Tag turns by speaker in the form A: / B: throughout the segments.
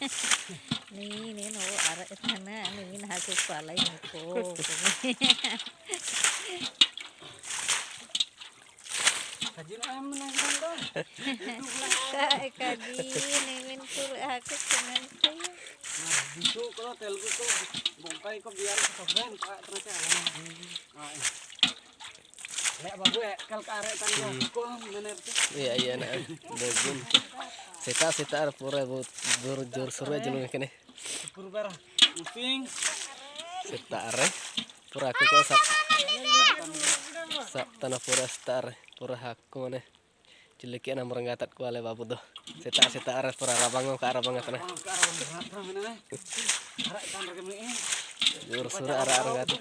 A: Nih no arah sana nih nah aku palai niko.
B: Kaji ayam menang dong.
A: Kaji nih min pur aku cuman saya.
B: Bisu kalau telgu tuh bongkai kok biar kesoben pak terus jalan. Lek babu ya kal karek kan kok bener tuh.
C: Iya nak bagun. Sita pura jor suruh aja lu kene.
B: Syukur bar. Uping.
C: Sita are pura aku kok sak tanah pura star pura hakku mana. Ciliki ana merenggatat ku ale babu tuh. Sita are pura rabang ka arabang atana. Jor suruh ara ngat.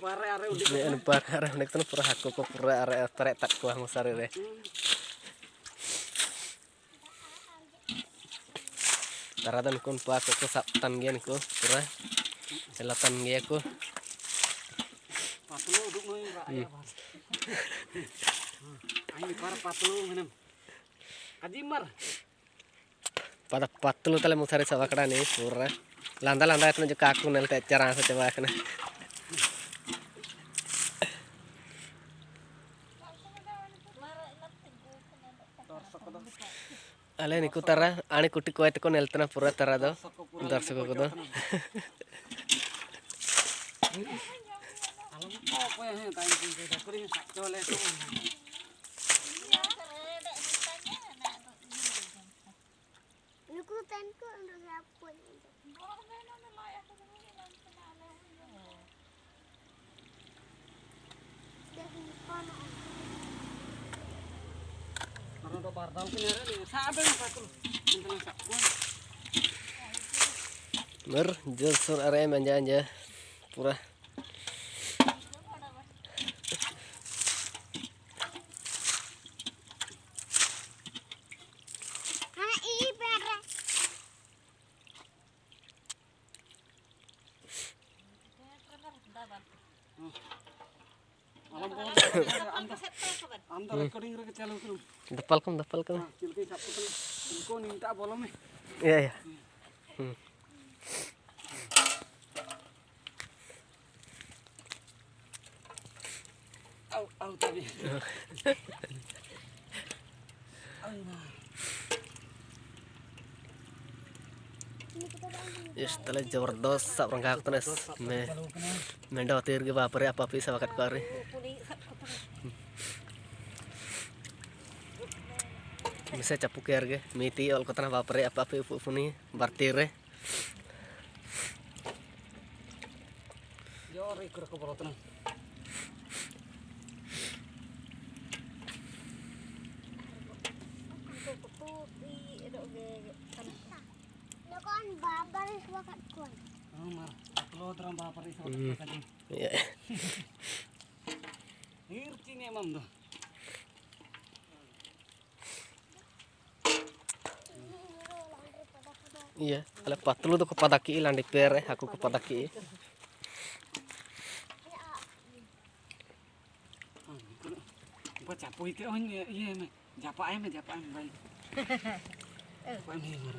B: Pare are udik.
C: Ini para nek tan pura hakku kok pura are trek tak ku musare re. Taradan kun pa ko sap tan gen ko pura selatan ge ko.
B: Patlu uduk noy rakyat. Ini para patlu menem. Kajimar.
C: Pada patlu tale musare sawakada ni pura. Landa etno je kaku nel te cara sa coba kana. Ale ni kutara ani kutti koete ko neltana pura tara do darsako ko do.
B: Alam ko apa ya tayo kita kuri chole ko.
D: Ikutan ko untuk rapun.
B: Karena do bardal kinara ni sabe patlu. Tentang sakun.
C: Mer jor sur are manja pura.
B: Alam ko anda recording re chalu kru.
C: Dapal kam.
B: Cilki sapu ko ninta bolom ni.
C: Iya.
B: Au tadi.
C: Yes, tala jabardast sab rangka tanes me menda tir ge bapare apa pisa wakat kare. Bisa capu ge miti ol kotana bapare apa puni bartire.
B: Yo rikur ko borotan.
D: Kan babar wakat kuan.
B: Mar, lo terang bapar iso tadi.
C: Iya.
B: Hirci ni mam do.
C: Iya, ale patlu to kepadaki landi pere aku kepadaki.
B: Buat capu itu oh iya me. Japa ayam baik. Ayam ni mar.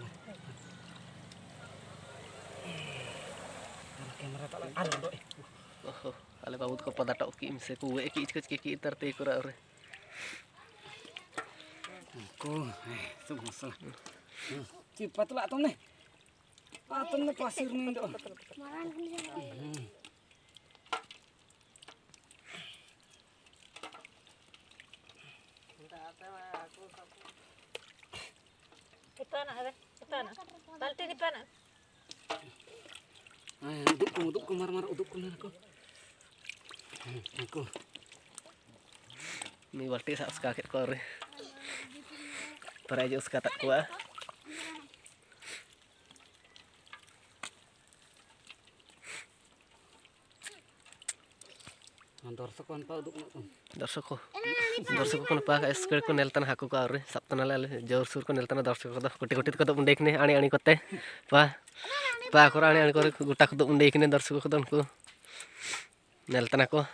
B: Kamera tak ada do.
C: Oh, ale babut kepada tok ki mse ku we ki tarte kura ore.
B: Ko, sungguh salah. Cepat lah tom nih. Atom nih pasir nih do.
D: Maran ni.
A: Kita nak. Balti di mana?
B: Uduk ko mar uduk ko na ako. Ako.
C: Mi balti sa skaket ko ore. Para jo skatak kuah.
B: Dorsok kon pa uduk na kon.
C: Darsoko kono pa ka skir ko neltan haku ka ore saptana le jor sur ko neltan darsoko ko kote ko to undek ne ani kote pa ko ani ko guta ko undek ne darsoko ko donku neltan ako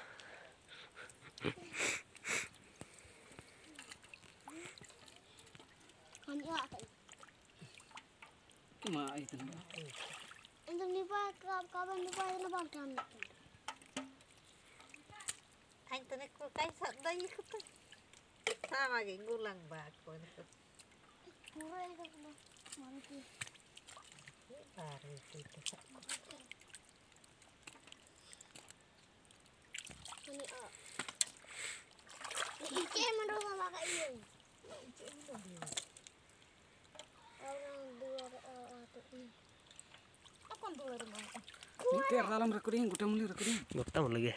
B: mah itu.
D: Untuk nipa kapan nipa itu bangkan.
A: Anh tao có cái sẵn đây không thôi. Sao mà cái ngu lằng bà của nó
D: Pura itu mah. Mana tu?
A: bà rồi thì tôi sẵn.
D: Ini Ice mana sama kayak ini. Orang dua atau ini. Apa dua rumah?
B: Ini dalam recording, udah mulai recording.
C: Gua tahu lagi.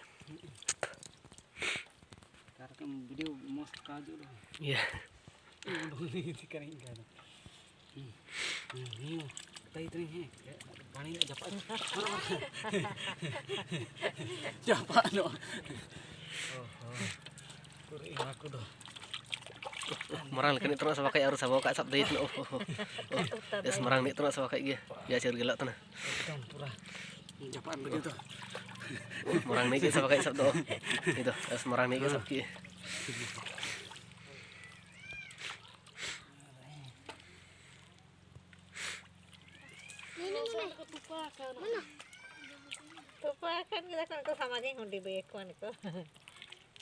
B: Karena video most kaju loh.
C: Iya.
B: Ini dikering kan. Ini tay itu nih, paling japat. Japat loh. Kurang aku doh.
C: Marang kan itu sama kayak harus sama kayak sabda itu. Es marang nih itu sama kayak gitu. Biasa gila tuh nah.
B: Campur japat begitu.
C: Marang nih sama kayak sabda. Itu, es marang nih sama kayak.
D: Mana?
A: Tupa kan kita kan kau sama kayak ngundi bekon itu.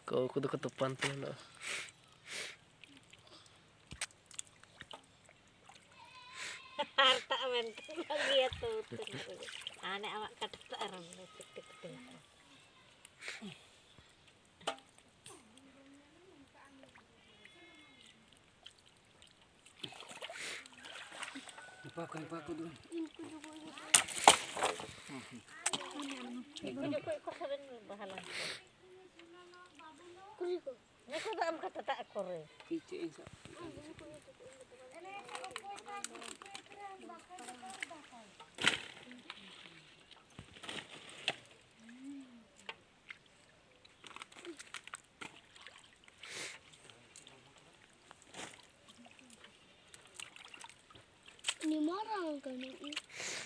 C: Kau kudu ketupan tuh no.
A: Harta mentu lagi ya tuh. Aneh awak kata orang tik.
B: Lupa aku dulu.
A: Ibu juga ikut sering bahalan.
D: Kuriku.
A: Ini kau tak kata tak kore.
B: Kicik insya.
D: Ini marang kan ini.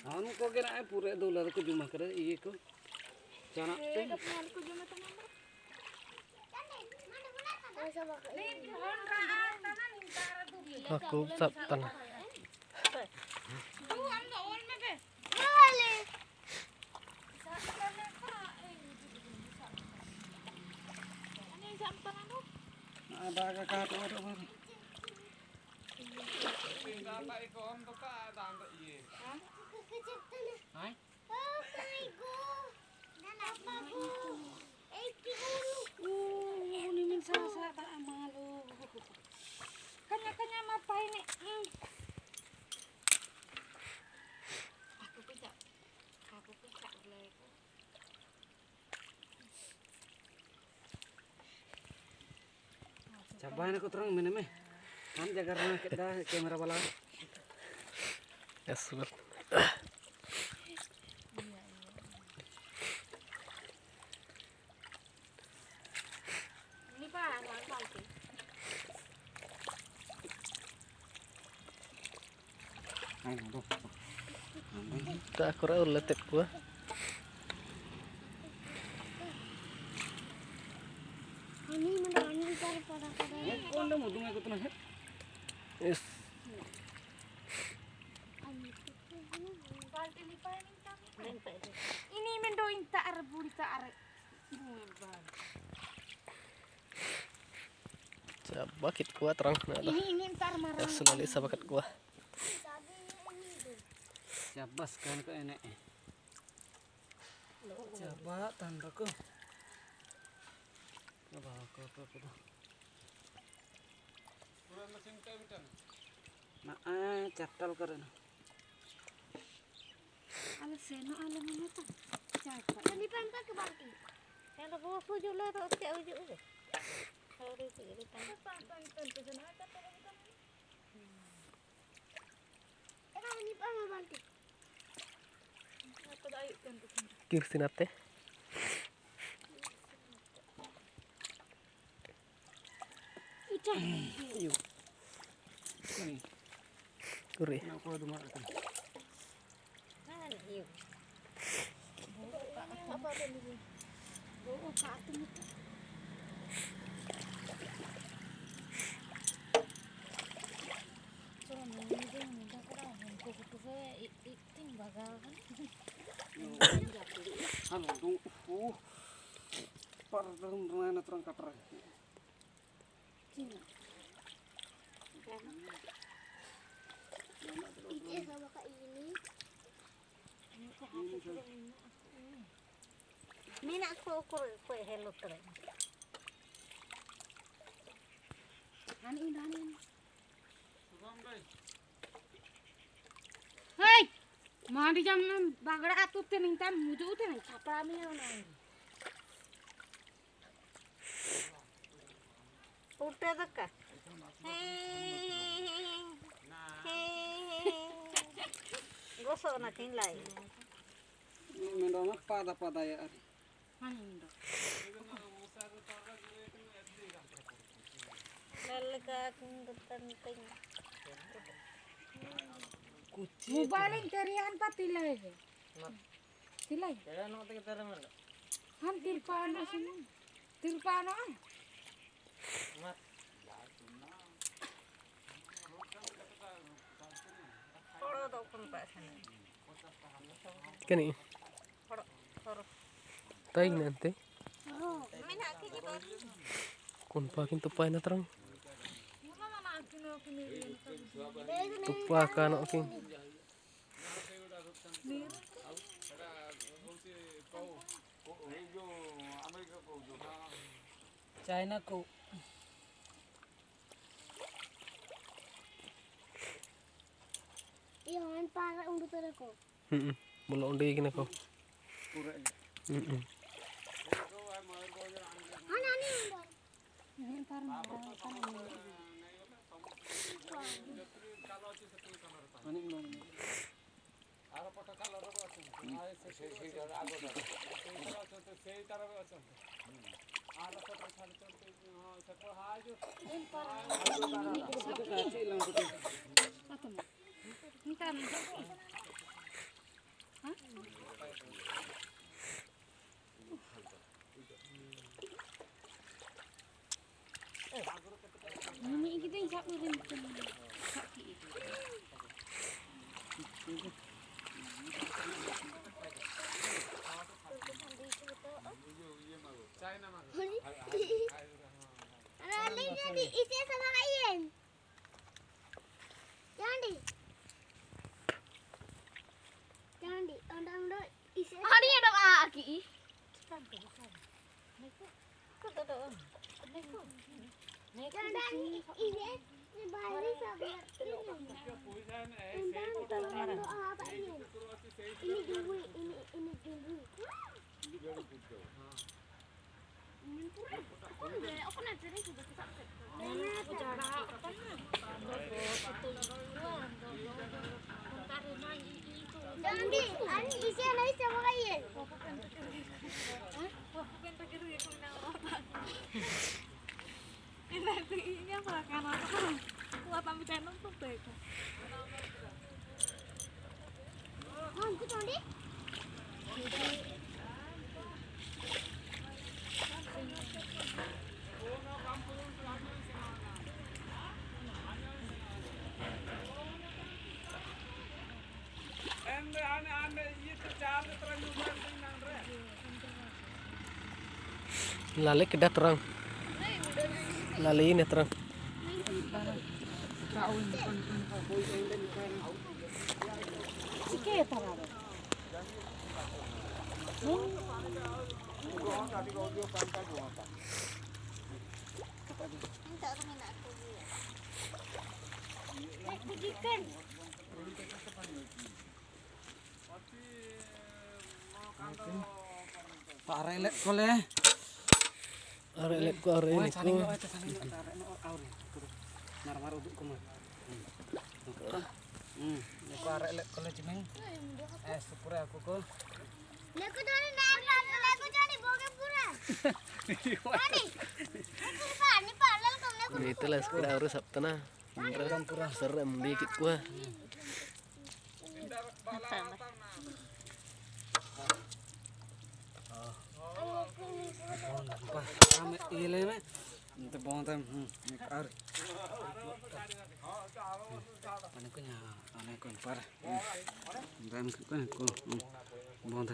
B: Anu kok kira pura dolar ko jumah kada iya ko. Cara teh.
D: Sama kayak ini.
C: Aku sab tanah.
B: Ada kakak ada apa? Hai.
D: Oh my god. Papaku.
E: Ini min sa tak malu. Kanya apa ini? Aku pijak boleh.
B: Cobain aku terang minum kan jaga rana kita kamera bala.
C: Es sulit.
E: Ini Pak, langsung sih.
B: Ayo doh.
C: Tak aku rasa letet gua.
D: Ini menang pada
B: Kau anda mau dengar aku tenang?
C: Is.
E: Ini mendoin tak arburi tak are.
C: Coba kit gua terang nah dah.
E: Ini ntar marah.
C: Es selalu sabakat gua.
B: Siapa sekarang ke enek? Coba tanda ko. Coba aku dah. Nah, catal karena.
E: Alas seno alam mana tak? Cakap.
D: Ini pempa ke bangki.
A: Yang ada bawa pujuk lah tu tiap ujuk je. Hari tu kita
D: Ini pempa bangki.
C: Kirsin ate. Yuk.
B: Ini,
C: Kuri.
B: aku ada marah kan.
A: mana hiu.
D: Apa ini? Oh, Pak itu.
A: Bagal kan.
B: Halo dong. Parang mana terang kater.
D: Ije sama kak ini.
A: Mina ko hello terus.
E: Ani. Hei, mau di jam bagara atut tening tan muju tening kapra mi ona.
A: Udah tak? Gosok nakin lain.
B: Mendomak pada ya.
E: Ani ndo.
A: Lalaka kung tanting.
E: Mobailin terian pa tilay. Tilay.
C: Kaya ano kita tara man?
E: Han tirpano sino? Tirpano ah.
C: Mat.
A: Poro daw kung pa sana.
C: Kani.
A: Poro.
C: Tay nanti.
A: Mina kini ba?
C: Kun pakin tupay na terang.
E: Mama kino kinirian ka.
C: Tupa ka no king.
B: China ko.
D: Iyan para untuk ko.
C: Bola undi kini ko.
B: Pura.
D: Ana ni undar.
E: Yan parang
B: Ani belum.
E: Hintan. Ini kita yang sak rin.
D: Ana lihat di isi sama kain. Jangan di undang isi. Hari ada aki. Jangan ini balik sabar. Undang apa ini? Ini dulu, ini dulu. Aku nak jadi sudah sampai. Jangan di, ani isi lagi sama kain.
E: Ini apa kan apa? Kuat ambil channel tuh deh.
D: Oh, aku tahu deh.
C: Lale kedah terang. Lale ini terang.
E: Sikit apa?
A: Minta kami nak pergi.
D: Pujikan.
B: Pak relek kole.
C: Are lek ko are ini
B: Saling
C: ko.
B: itu saling tarik no aur. Mar uduk ko mah. Ko arek lek kole cemeng. Syukur aku ko.
D: Leku jadi nak, leku jadi boga pura. Ani, ni pak, lalu kamu leku.
C: Ini itulah sekolah harus saptana. Pura serem dikit gua.
B: Ame ile me. Nanti bawang ar. Aneh ko par. Dam ko bawang